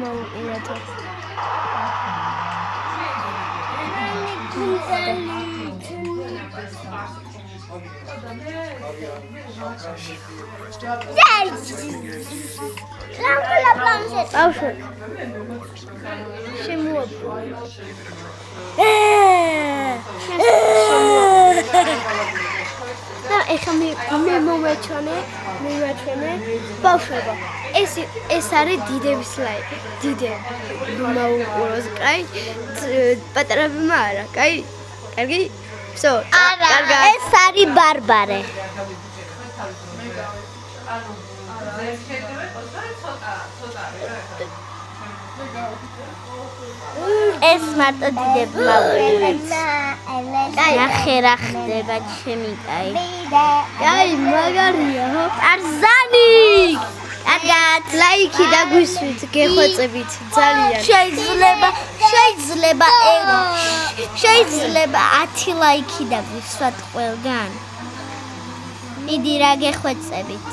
მომუყურეთო. ეხლა მე მომეჩვენე ბავშვებო ეს არის დიდების ლაიფი დიდები მოუყუროს კაი პატარებმა არა კაი კარგი всё კარგად ეს არის ბარბარე ეს მარტო დიდები მოუყურებს ნახე რა ხდება ჩემი კაი კაი მაგარია ხო ტარზანი კარგად ლაიქი დაგვისვით გეხვეწებით ძალიან შეიძლება 10 ლაიქი დაგვისვათ ყველგან მიდი რა გეხვეწებით